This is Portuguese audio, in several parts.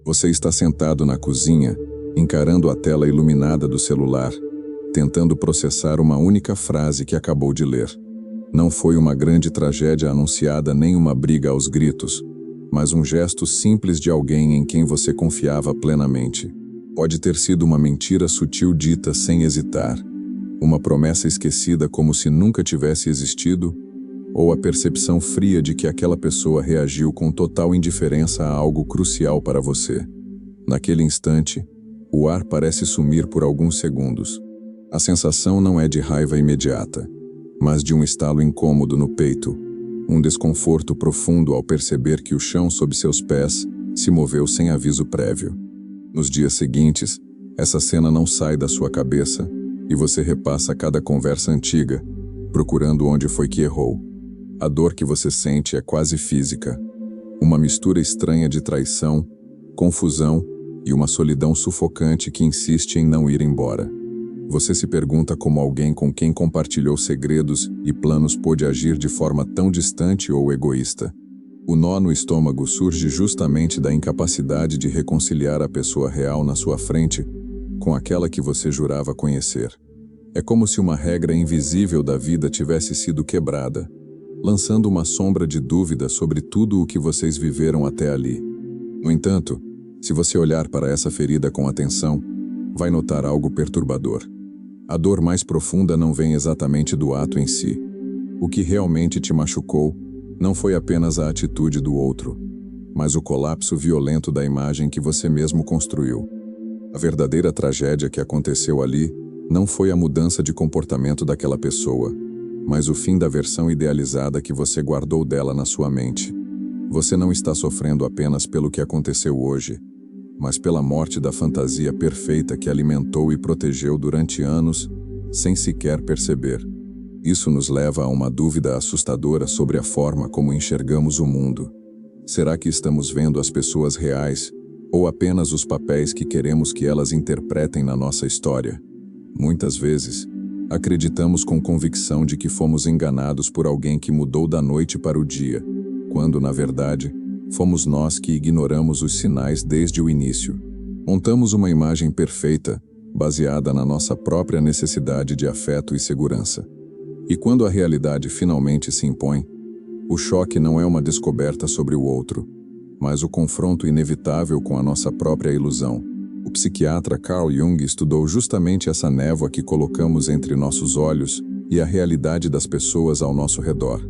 Você está sentado na cozinha, encarando a tela iluminada do celular, tentando processar uma única frase que acabou de ler. Não foi uma grande tragédia anunciada nem uma briga aos gritos, mas um gesto simples de alguém em quem você confiava plenamente. Pode ter sido uma mentira sutil dita sem hesitar, uma promessa esquecida como se nunca tivesse existido, ou a percepção fria de que aquela pessoa reagiu com total indiferença a algo crucial para você. Naquele instante, o ar parece sumir por alguns segundos. A sensação não é de raiva imediata, mas de um estalo incômodo no peito, um desconforto profundo ao perceber que o chão sob seus pés se moveu sem aviso prévio. Nos dias seguintes, essa cena não sai da sua cabeça e você repassa cada conversa antiga, procurando onde foi que errou. A dor que você sente é quase física, uma mistura estranha de traição, confusão e uma solidão sufocante que insiste em não ir embora. Você se pergunta como alguém com quem compartilhou segredos e planos pôde agir de forma tão distante ou egoísta. O nó no estômago surge justamente da incapacidade de reconciliar a pessoa real na sua frente com aquela que você jurava conhecer. É como se uma regra invisível da vida tivesse sido quebrada, lançando uma sombra de dúvida sobre tudo o que vocês viveram até ali. No entanto, se você olhar para essa ferida com atenção, vai notar algo perturbador. A dor mais profunda não vem exatamente do ato em si. O que realmente te machucou não foi apenas a atitude do outro, mas o colapso violento da imagem que você mesmo construiu. A verdadeira tragédia que aconteceu ali não foi a mudança de comportamento daquela pessoa, mas o fim da versão idealizada que você guardou dela na sua mente. Você não está sofrendo apenas pelo que aconteceu hoje, mas pela morte da fantasia perfeita que alimentou e protegeu durante anos, sem sequer perceber. Isso nos leva a uma dúvida assustadora sobre a forma como enxergamos o mundo. Será que estamos vendo as pessoas reais, ou apenas os papéis que queremos que elas interpretem na nossa história? Muitas vezes, acreditamos com convicção de que fomos enganados por alguém que mudou da noite para o dia, quando, na verdade, fomos nós que ignoramos os sinais desde o início. Montamos uma imagem perfeita, baseada na nossa própria necessidade de afeto e segurança. E quando a realidade finalmente se impõe, o choque não é uma descoberta sobre o outro, mas o confronto inevitável com a nossa própria ilusão. O psiquiatra Carl Jung estudou justamente essa névoa que colocamos entre nossos olhos e a realidade das pessoas ao nosso redor.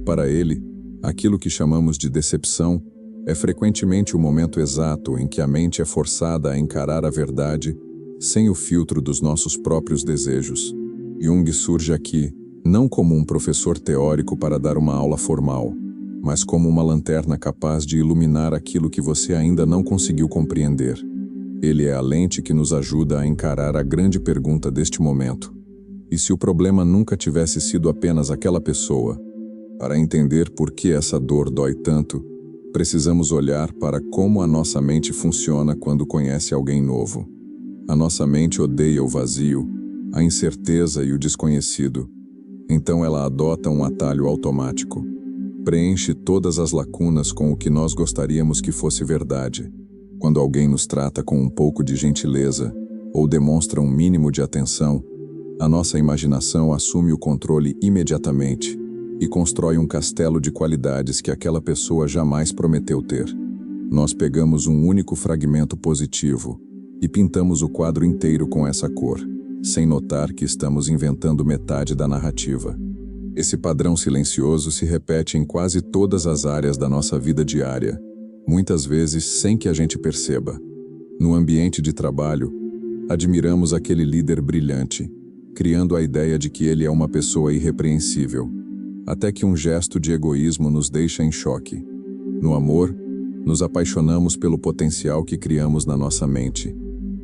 Para ele, aquilo que chamamos de decepção é frequentemente o momento exato em que a mente é forçada a encarar a verdade sem o filtro dos nossos próprios desejos. Jung surge aqui, não como um professor teórico para dar uma aula formal, mas como uma lanterna capaz de iluminar aquilo que você ainda não conseguiu compreender. Ele é a lente que nos ajuda a encarar a grande pergunta deste momento. E se o problema nunca tivesse sido apenas aquela pessoa? Para entender por que essa dor dói tanto, precisamos olhar para como a nossa mente funciona quando conhece alguém novo. A nossa mente odeia o vazio, a incerteza e o desconhecido. Então ela adota um atalho automático. Preenche todas as lacunas com o que nós gostaríamos que fosse verdade. Quando alguém nos trata com um pouco de gentileza ou demonstra um mínimo de atenção, a nossa imaginação assume o controle imediatamente e constrói um castelo de qualidades que aquela pessoa jamais prometeu ter. Nós pegamos um único fragmento positivo e pintamos o quadro inteiro com essa cor, sem notar que estamos inventando metade da narrativa. Esse padrão silencioso se repete em quase todas as áreas da nossa vida diária, muitas vezes sem que a gente perceba. No ambiente de trabalho, admiramos aquele líder brilhante, criando a ideia de que ele é uma pessoa irrepreensível, até que um gesto de egoísmo nos deixa em choque. No amor, nos apaixonamos pelo potencial que criamos na nossa mente,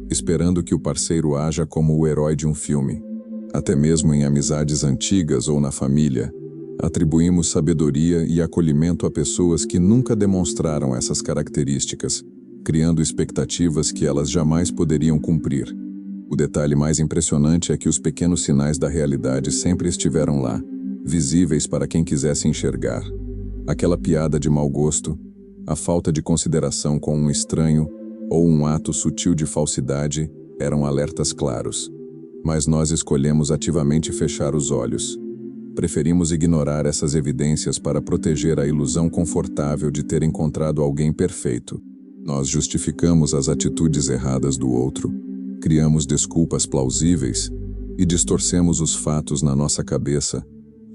esperando que o parceiro haja como o herói de um filme. Até mesmo em amizades antigas ou na família, atribuímos sabedoria e acolhimento a pessoas que nunca demonstraram essas características, criando expectativas que elas jamais poderiam cumprir. O detalhe mais impressionante é que os pequenos sinais da realidade sempre estiveram lá, visíveis para quem quisesse enxergar. Aquela piada de mau gosto, a falta de consideração com um estranho, ou um ato sutil de falsidade eram alertas claros. Mas nós escolhemos ativamente fechar os olhos. Preferimos ignorar essas evidências para proteger a ilusão confortável de ter encontrado alguém perfeito. Nós justificamos as atitudes erradas do outro, criamos desculpas plausíveis e distorcemos os fatos na nossa cabeça,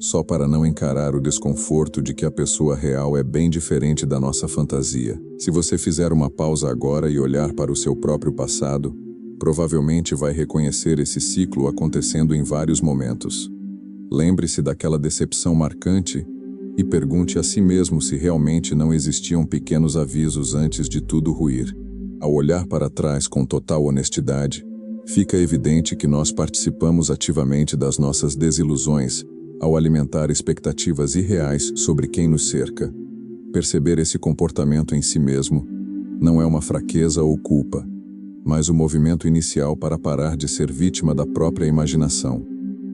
só para não encarar o desconforto de que a pessoa real é bem diferente da nossa fantasia. Se você fizer uma pausa agora e olhar para o seu próprio passado, provavelmente vai reconhecer esse ciclo acontecendo em vários momentos. Lembre-se daquela decepção marcante e pergunte a si mesmo se realmente não existiam pequenos avisos antes de tudo ruir. Ao olhar para trás com total honestidade, fica evidente que nós participamos ativamente das nossas desilusões ao alimentar expectativas irreais sobre quem nos cerca. Perceber esse comportamento em si mesmo não é uma fraqueza ou culpa, mas o movimento inicial para parar de ser vítima da própria imaginação.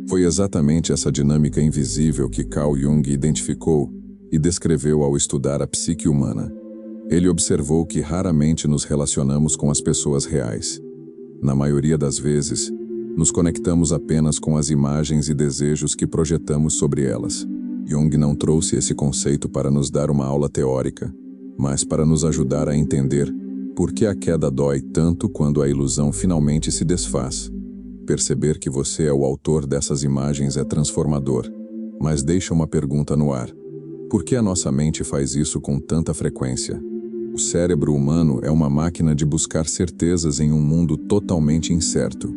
Foi exatamente essa dinâmica invisível que Carl Jung identificou e descreveu ao estudar a psique humana. Ele observou que raramente nos relacionamos com as pessoas reais. Na maioria das vezes, nos conectamos apenas com as imagens e desejos que projetamos sobre elas. Jung não trouxe esse conceito para nos dar uma aula teórica, mas para nos ajudar a entender por que a queda dói tanto quando a ilusão finalmente se desfaz. Perceber que você é o autor dessas imagens é transformador, mas deixa uma pergunta no ar. Por que a nossa mente faz isso com tanta frequência? O cérebro humano é uma máquina de buscar certezas em um mundo totalmente incerto.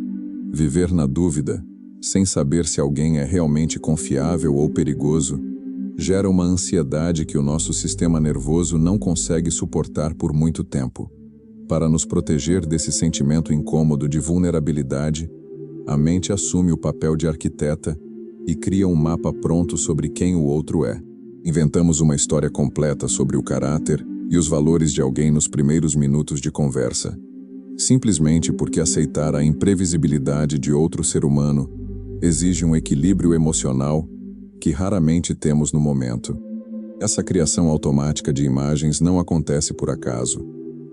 Viver na dúvida, sem saber se alguém é realmente confiável ou perigoso, gera uma ansiedade que o nosso sistema nervoso não consegue suportar por muito tempo. Para nos proteger desse sentimento incômodo de vulnerabilidade, a mente assume o papel de arquiteta e cria um mapa pronto sobre quem o outro é. Inventamos uma história completa sobre o caráter e os valores de alguém nos primeiros minutos de conversa, simplesmente porque aceitar a imprevisibilidade de outro ser humano exige um equilíbrio emocional que raramente temos no momento. Essa criação automática de imagens não acontece por acaso.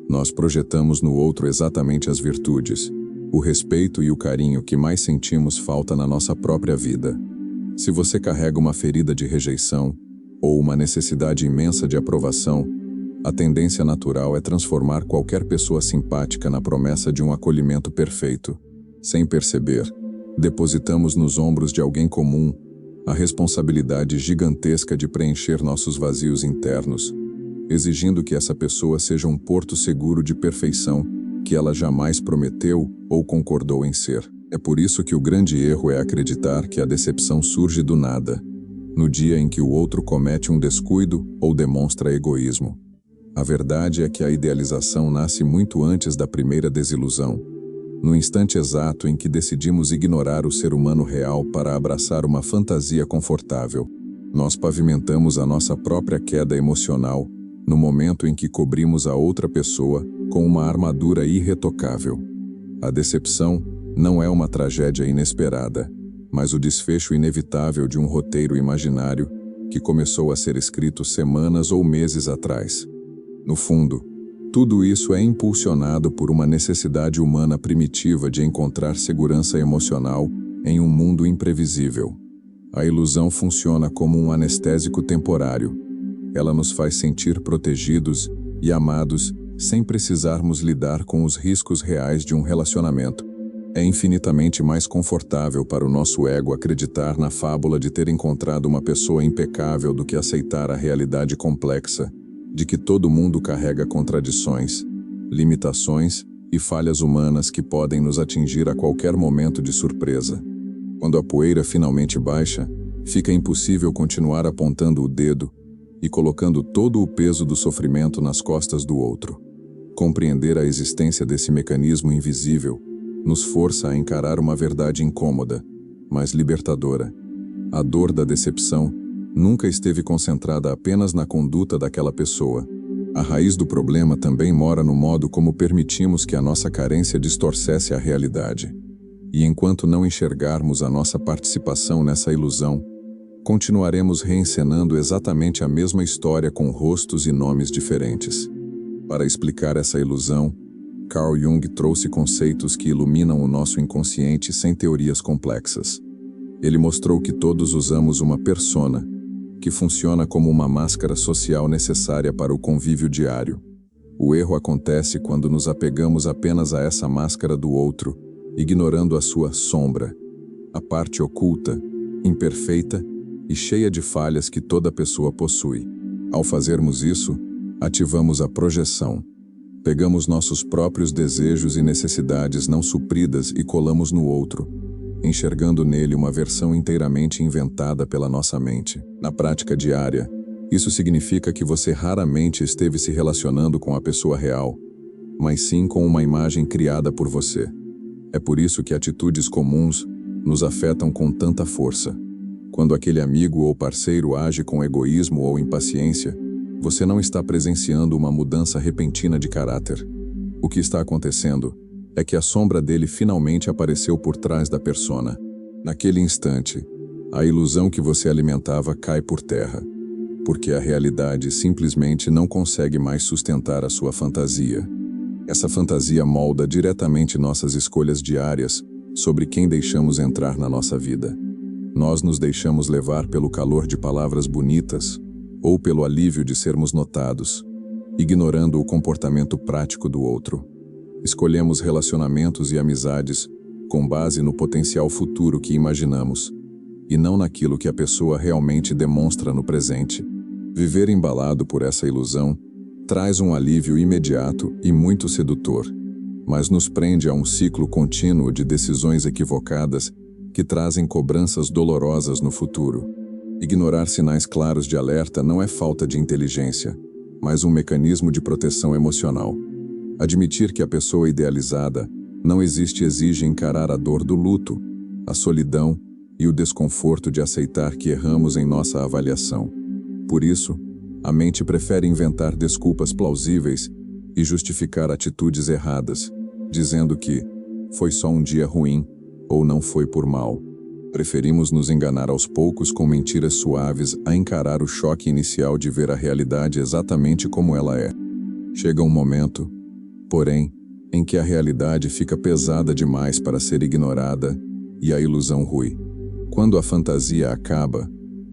Nós projetamos no outro exatamente as virtudes, o respeito e o carinho que mais sentimos falta na nossa própria vida. Se você carrega uma ferida de rejeição ou uma necessidade imensa de aprovação, a tendência natural é transformar qualquer pessoa simpática na promessa de um acolhimento perfeito. Sem perceber, depositamos nos ombros de alguém comum a responsabilidade gigantesca de preencher nossos vazios internos, exigindo que essa pessoa seja um porto seguro de perfeição que ela jamais prometeu ou concordou em ser. É por isso que o grande erro é acreditar que a decepção surge do nada, no dia em que o outro comete um descuido ou demonstra egoísmo. A verdade é que a idealização nasce muito antes da primeira desilusão, no instante exato em que decidimos ignorar o ser humano real para abraçar uma fantasia confortável. Nós pavimentamos a nossa própria queda emocional no momento em que cobrimos a outra pessoa com uma armadura irretocável. A decepção não é uma tragédia inesperada, mas o desfecho inevitável de um roteiro imaginário que começou a ser escrito semanas ou meses atrás. No fundo, tudo isso é impulsionado por uma necessidade humana primitiva de encontrar segurança emocional em um mundo imprevisível. A ilusão funciona como um anestésico temporário. Ela nos faz sentir protegidos e amados sem precisarmos lidar com os riscos reais de um relacionamento. É infinitamente mais confortável para o nosso ego acreditar na fábula de ter encontrado uma pessoa impecável do que aceitar a realidade complexa de que todo mundo carrega contradições, limitações e falhas humanas que podem nos atingir a qualquer momento de surpresa. Quando a poeira finalmente baixa, fica impossível continuar apontando o dedo e colocando todo o peso do sofrimento nas costas do outro. Compreender a existência desse mecanismo invisível nos força a encarar uma verdade incômoda, mas libertadora. A dor da decepção nunca esteve concentrada apenas na conduta daquela pessoa. A raiz do problema também mora no modo como permitimos que a nossa carência distorcesse a realidade. E enquanto não enxergarmos a nossa participação nessa ilusão, continuaremos reencenando exatamente a mesma história com rostos e nomes diferentes. Para explicar essa ilusão, Carl Jung trouxe conceitos que iluminam o nosso inconsciente sem teorias complexas. Ele mostrou que todos usamos uma persona, que funciona como uma máscara social necessária para o convívio diário. O erro acontece quando nos apegamos apenas a essa máscara do outro, ignorando a sua sombra, a parte oculta, imperfeita e cheia de falhas que toda pessoa possui. Ao fazermos isso, ativamos a projeção. Pegamos nossos próprios desejos e necessidades não supridas e colamos no outro, enxergando nele uma versão inteiramente inventada pela nossa mente. Na prática diária, isso significa que você raramente esteve se relacionando com a pessoa real, mas sim com uma imagem criada por você. É por isso que atitudes comuns nos afetam com tanta força. Quando aquele amigo ou parceiro age com egoísmo ou impaciência, você não está presenciando uma mudança repentina de caráter. O que está acontecendo é que a sombra dele finalmente apareceu por trás da persona. Naquele instante, a ilusão que você alimentava cai por terra, porque a realidade simplesmente não consegue mais sustentar a sua fantasia. Essa fantasia molda diretamente nossas escolhas diárias sobre quem deixamos entrar na nossa vida. Nós nos deixamos levar pelo calor de palavras bonitas ou pelo alívio de sermos notados, ignorando o comportamento prático do outro. Escolhemos relacionamentos e amizades com base no potencial futuro que imaginamos, e não naquilo que a pessoa realmente demonstra no presente. Viver embalado por essa ilusão traz um alívio imediato e muito sedutor, mas nos prende a um ciclo contínuo de decisões equivocadas que trazem cobranças dolorosas no futuro. Ignorar sinais claros de alerta não é falta de inteligência, mas um mecanismo de proteção emocional. Admitir que a pessoa idealizada não existe exige encarar a dor do luto, a solidão e o desconforto de aceitar que erramos em nossa avaliação. Por isso, a mente prefere inventar desculpas plausíveis e justificar atitudes erradas, dizendo que foi só um dia ruim ou não foi por mal. Preferimos nos enganar aos poucos com mentiras suaves a encarar o choque inicial de ver a realidade exatamente como ela é. Chega um momento, porém, em que a realidade fica pesada demais para ser ignorada e a ilusão rui. Quando a fantasia acaba,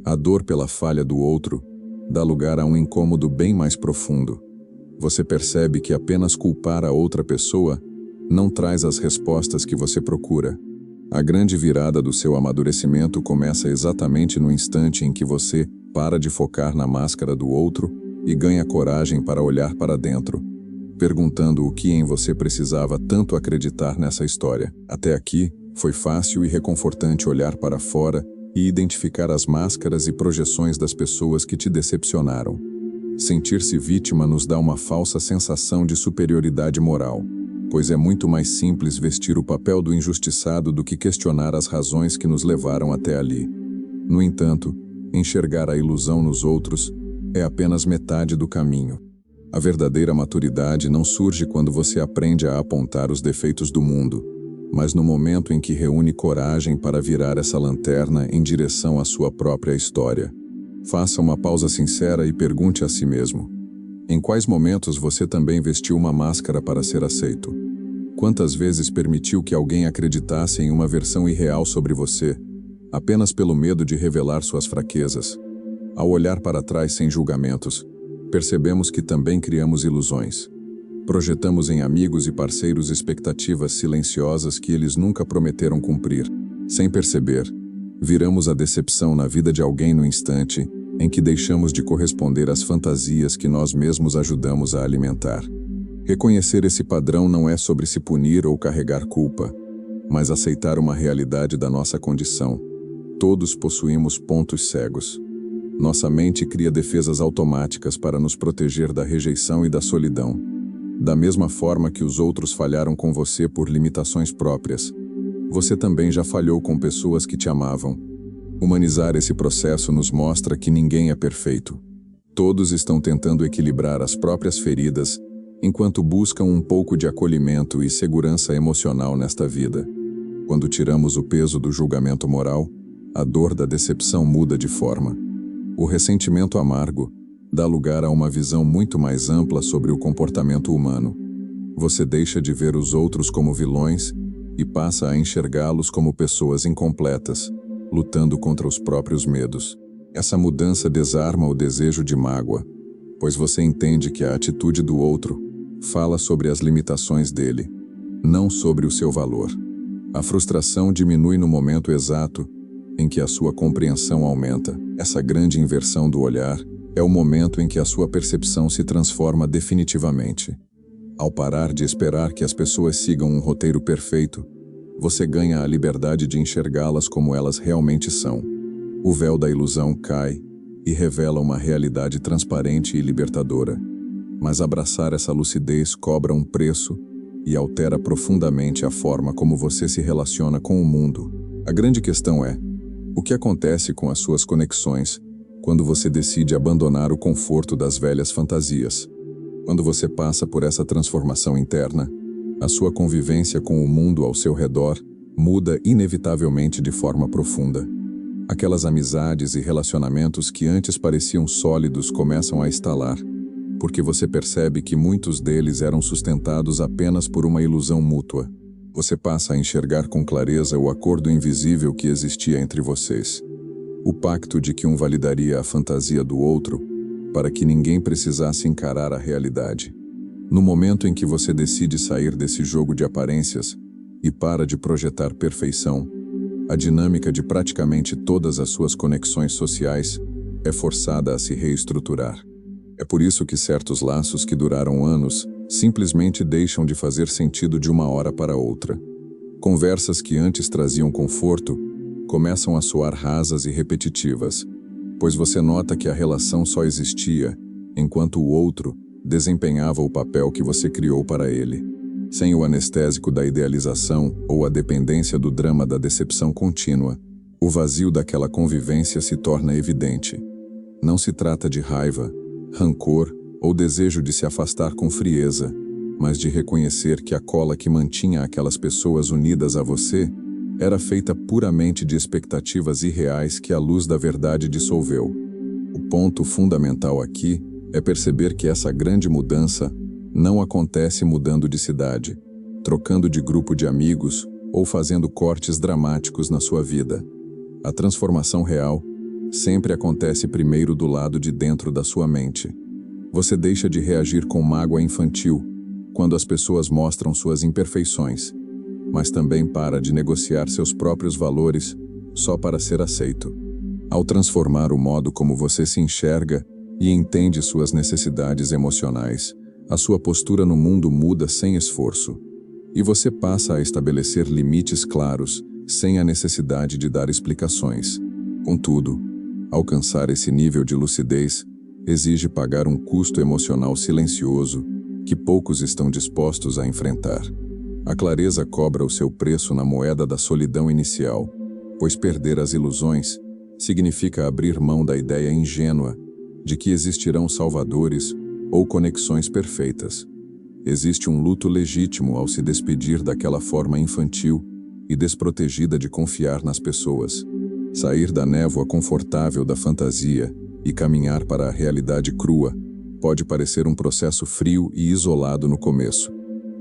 a dor pela falha do outro dá lugar a um incômodo bem mais profundo. Você percebe que apenas culpar a outra pessoa não traz as respostas que você procura. A grande virada do seu amadurecimento começa exatamente no instante em que você para de focar na máscara do outro e ganha coragem para olhar para dentro, perguntando o que em você precisava tanto acreditar nessa história. Até aqui, foi fácil e reconfortante olhar para fora e identificar as máscaras e projeções das pessoas que te decepcionaram. Sentir-se vítima nos dá uma falsa sensação de superioridade moral, pois é muito mais simples vestir o papel do injustiçado do que questionar as razões que nos levaram até ali. No entanto, enxergar a ilusão nos outros é apenas metade do caminho. A verdadeira maturidade não surge quando você aprende a apontar os defeitos do mundo, mas no momento em que reúne coragem para virar essa lanterna em direção à sua própria história. Faça uma pausa sincera e pergunte a si mesmo: em quais momentos você também vestiu uma máscara para ser aceito? Quantas vezes permitiu que alguém acreditasse em uma versão irreal sobre você, apenas pelo medo de revelar suas fraquezas? Ao olhar para trás sem julgamentos, percebemos que também criamos ilusões. Projetamos em amigos e parceiros expectativas silenciosas que eles nunca prometeram cumprir. Sem perceber, viramos a decepção na vida de alguém no instante em que deixamos de corresponder às fantasias que nós mesmos ajudamos a alimentar. Reconhecer esse padrão não é sobre se punir ou carregar culpa, mas aceitar uma realidade da nossa condição. Todos possuímos pontos cegos. Nossa mente cria defesas automáticas para nos proteger da rejeição e da solidão. Da mesma forma que os outros falharam com você por limitações próprias, você também já falhou com pessoas que te amavam. Humanizar esse processo nos mostra que ninguém é perfeito. Todos estão tentando equilibrar as próprias feridas, enquanto buscam um pouco de acolhimento e segurança emocional nesta vida. Quando tiramos o peso do julgamento moral, a dor da decepção muda de forma. O ressentimento amargo dá lugar a uma visão muito mais ampla sobre o comportamento humano. Você deixa de ver os outros como vilões e passa a enxergá-los como pessoas incompletas, lutando contra os próprios medos. Essa mudança desarma o desejo de mágoa, pois você entende que a atitude do outro fala sobre as limitações dele, não sobre o seu valor. A frustração diminui no momento exato em que a sua compreensão aumenta. Essa grande inversão do olhar é o momento em que a sua percepção se transforma definitivamente. Ao parar de esperar que as pessoas sigam um roteiro perfeito, você ganha a liberdade de enxergá-las como elas realmente são. O véu da ilusão cai e revela uma realidade transparente e libertadora. Mas abraçar essa lucidez cobra um preço e altera profundamente a forma como você se relaciona com o mundo. A grande questão é: o que acontece com as suas conexões quando você decide abandonar o conforto das velhas fantasias? Quando você passa por essa transformação interna, a sua convivência com o mundo ao seu redor muda inevitavelmente de forma profunda. Aquelas amizades e relacionamentos que antes pareciam sólidos começam a estalar, porque você percebe que muitos deles eram sustentados apenas por uma ilusão mútua. Você passa a enxergar com clareza o acordo invisível que existia entre vocês. O pacto de que um validaria a fantasia do outro para que ninguém precisasse encarar a realidade. No momento em que você decide sair desse jogo de aparências e para de projetar perfeição, a dinâmica de praticamente todas as suas conexões sociais é forçada a se reestruturar. É por isso que certos laços que duraram anos simplesmente deixam de fazer sentido de uma hora para outra. Conversas que antes traziam conforto começam a soar rasas e repetitivas, pois você nota que a relação só existia enquanto o outro desempenhava o papel que você criou para ele. Sem o anestésico da idealização ou a dependência do drama da decepção contínua, o vazio daquela convivência se torna evidente. Não se trata de raiva, rancor ou desejo de se afastar com frieza, mas de reconhecer que a cola que mantinha aquelas pessoas unidas a você era feita puramente de expectativas irreais que a luz da verdade dissolveu. O ponto fundamental aqui é perceber que essa grande mudança não acontece mudando de cidade, trocando de grupo de amigos ou fazendo cortes dramáticos na sua vida. A transformação real sempre acontece primeiro do lado de dentro da sua mente. Você deixa de reagir com mágoa infantil quando as pessoas mostram suas imperfeições, mas também para de negociar seus próprios valores só para ser aceito. Ao transformar o modo como você se enxerga e entende suas necessidades emocionais, a sua postura no mundo muda sem esforço, e você passa a estabelecer limites claros, sem a necessidade de dar explicações. Contudo, alcançar esse nível de lucidez exige pagar um custo emocional silencioso que poucos estão dispostos a enfrentar. A clareza cobra o seu preço na moeda da solidão inicial, pois perder as ilusões significa abrir mão da ideia ingênua de que existirão salvadores ou conexões perfeitas. Existe um luto legítimo ao se despedir daquela forma infantil e desprotegida de confiar nas pessoas. Sair da névoa confortável da fantasia e caminhar para a realidade crua pode parecer um processo frio e isolado no começo,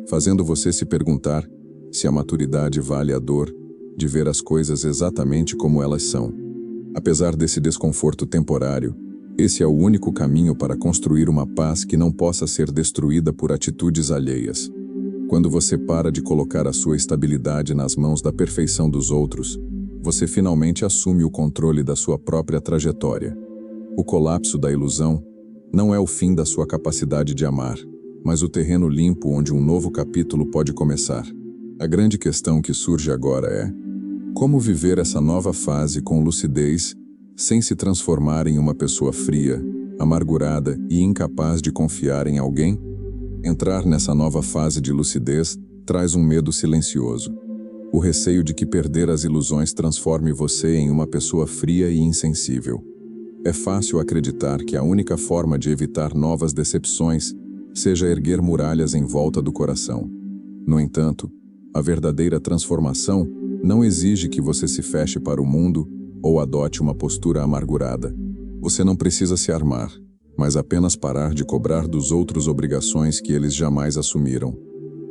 fazendo você se perguntar se a maturidade vale a dor de ver as coisas exatamente como elas são. Apesar desse desconforto temporário, esse é o único caminho para construir uma paz que não possa ser destruída por atitudes alheias. Quando você para de colocar a sua estabilidade nas mãos da perfeição dos outros, você finalmente assume o controle da sua própria trajetória. O colapso da ilusão não é o fim da sua capacidade de amar, mas o terreno limpo onde um novo capítulo pode começar. A grande questão que surge agora é: como viver essa nova fase com lucidez sem se transformar em uma pessoa fria, amargurada e incapaz de confiar em alguém? Entrar nessa nova fase de lucidez traz um medo silencioso. O receio de que perder as ilusões transforme você em uma pessoa fria e insensível. É fácil acreditar que a única forma de evitar novas decepções seja erguer muralhas em volta do coração. No entanto, a verdadeira transformação não exige que você se feche para o mundo ou adote uma postura amargurada. Você não precisa se armar, mas apenas parar de cobrar dos outros obrigações que eles jamais assumiram.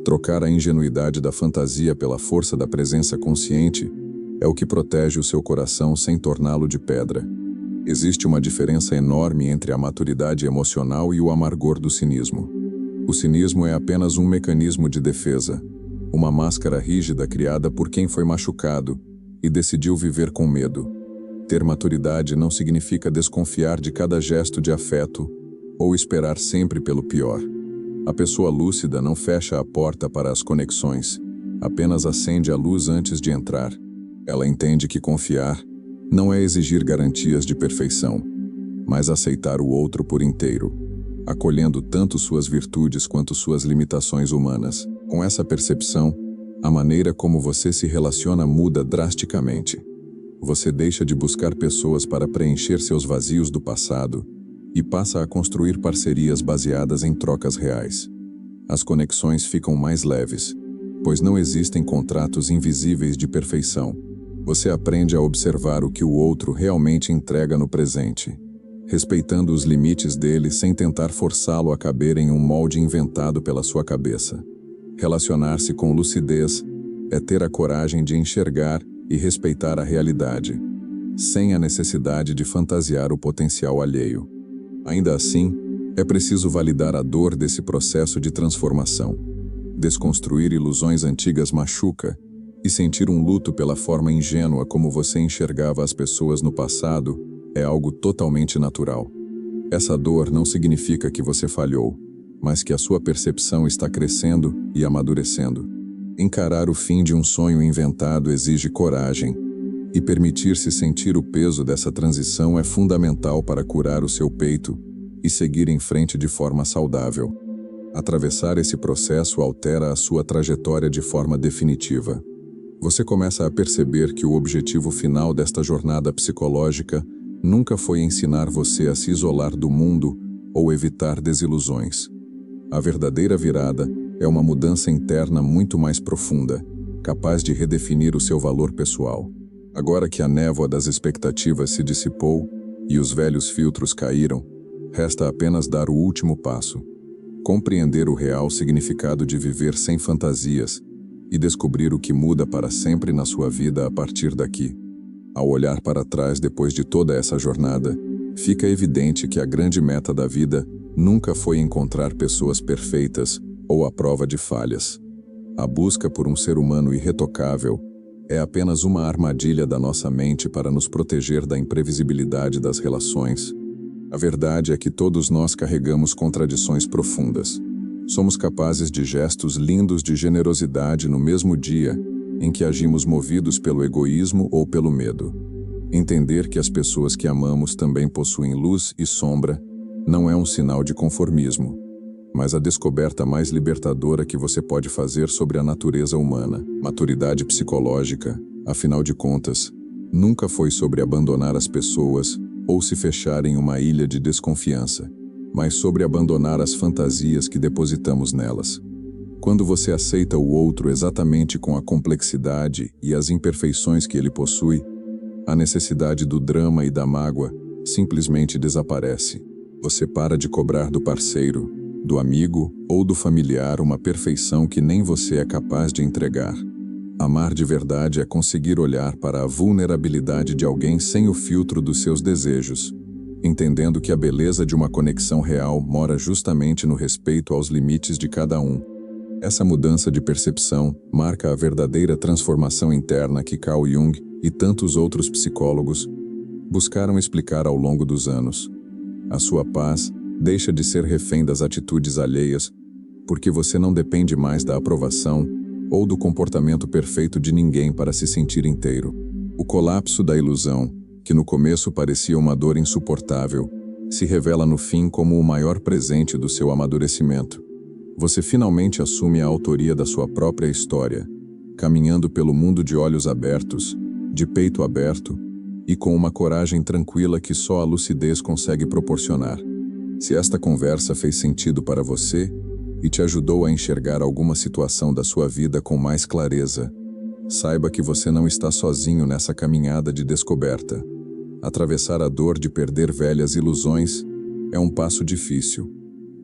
Trocar a ingenuidade da fantasia pela força da presença consciente é o que protege o seu coração sem torná-lo de pedra. Existe uma diferença enorme entre a maturidade emocional e o amargor do cinismo. O cinismo é apenas um mecanismo de defesa, uma máscara rígida criada por quem foi machucado e decidiu viver com medo. Ter maturidade não significa desconfiar de cada gesto de afeto ou esperar sempre pelo pior. A pessoa lúcida não fecha a porta para as conexões, apenas acende a luz antes de entrar. Ela entende que confiar não é exigir garantias de perfeição, mas aceitar o outro por inteiro, acolhendo tanto suas virtudes quanto suas limitações humanas. Com essa percepção, a maneira como você se relaciona muda drasticamente. Você deixa de buscar pessoas para preencher seus vazios do passado e passa a construir parcerias baseadas em trocas reais. As conexões ficam mais leves, pois não existem contratos invisíveis de perfeição. Você aprende a observar o que o outro realmente entrega no presente, respeitando os limites dele sem tentar forçá-lo a caber em um molde inventado pela sua cabeça. Relacionar-se com lucidez é ter a coragem de enxergar e respeitar a realidade, sem a necessidade de fantasiar o potencial alheio. Ainda assim, é preciso validar a dor desse processo de transformação. Desconstruir ilusões antigas machuca, e sentir um luto pela forma ingênua como você enxergava as pessoas no passado é algo totalmente natural. Essa dor não significa que você falhou, mas que a sua percepção está crescendo e amadurecendo. Encarar o fim de um sonho inventado exige coragem, e permitir-se sentir o peso dessa transição é fundamental para curar o seu peito e seguir em frente de forma saudável. Atravessar esse processo altera a sua trajetória de forma definitiva. Você começa a perceber que o objetivo final desta jornada psicológica nunca foi ensinar você a se isolar do mundo ou evitar desilusões. A verdadeira virada é uma mudança interna muito mais profunda, capaz de redefinir o seu valor pessoal. Agora que a névoa das expectativas se dissipou e os velhos filtros caíram, resta apenas dar o último passo. Compreender o real significado de viver sem fantasias e descobrir o que muda para sempre na sua vida a partir daqui. Ao olhar para trás depois de toda essa jornada, fica evidente que a grande meta da vida nunca foi encontrar pessoas perfeitas ou à prova de falhas. A busca por um ser humano irretocável é apenas uma armadilha da nossa mente para nos proteger da imprevisibilidade das relações. A verdade é que todos nós carregamos contradições profundas. Somos capazes de gestos lindos de generosidade no mesmo dia em que agimos movidos pelo egoísmo ou pelo medo. Entender que as pessoas que amamos também possuem luz e sombra não é um sinal de conformismo, mas a descoberta mais libertadora que você pode fazer sobre a natureza humana. Maturidade psicológica, afinal de contas, nunca foi sobre abandonar as pessoas ou se fechar em uma ilha de desconfiança, mas sobre abandonar as fantasias que depositamos nelas. Quando você aceita o outro exatamente com a complexidade e as imperfeições que ele possui, a necessidade do drama e da mágoa simplesmente desaparece. Você para de cobrar do parceiro, do amigo ou do familiar uma perfeição que nem você é capaz de entregar. Amar de verdade é conseguir olhar para a vulnerabilidade de alguém sem o filtro dos seus desejos, entendendo que a beleza de uma conexão real mora justamente no respeito aos limites de cada um. Essa mudança de percepção marca a verdadeira transformação interna que Carl Jung e tantos outros psicólogos buscaram explicar ao longo dos anos. A sua paz deixa de ser refém das atitudes alheias, porque você não depende mais da aprovação ou do comportamento perfeito de ninguém para se sentir inteiro. O colapso da ilusão, que no começo parecia uma dor insuportável, se revela no fim como o maior presente do seu amadurecimento. Você finalmente assume a autoria da sua própria história, caminhando pelo mundo de olhos abertos, de peito aberto e com uma coragem tranquila que só a lucidez consegue proporcionar. Se esta conversa fez sentido para você e te ajudou a enxergar alguma situação da sua vida com mais clareza, saiba que você não está sozinho nessa caminhada de descoberta. Atravessar a dor de perder velhas ilusões é um passo difícil,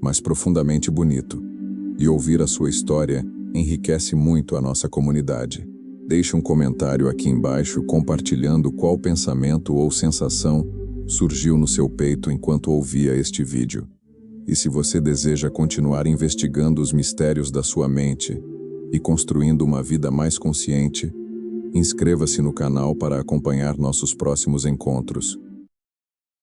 mas profundamente bonito. E ouvir a sua história enriquece muito a nossa comunidade. Deixe um comentário aqui embaixo compartilhando qual pensamento ou sensação surgiu no seu peito enquanto ouvia este vídeo. E se você deseja continuar investigando os mistérios da sua mente e construindo uma vida mais consciente, inscreva-se no canal para acompanhar nossos próximos encontros.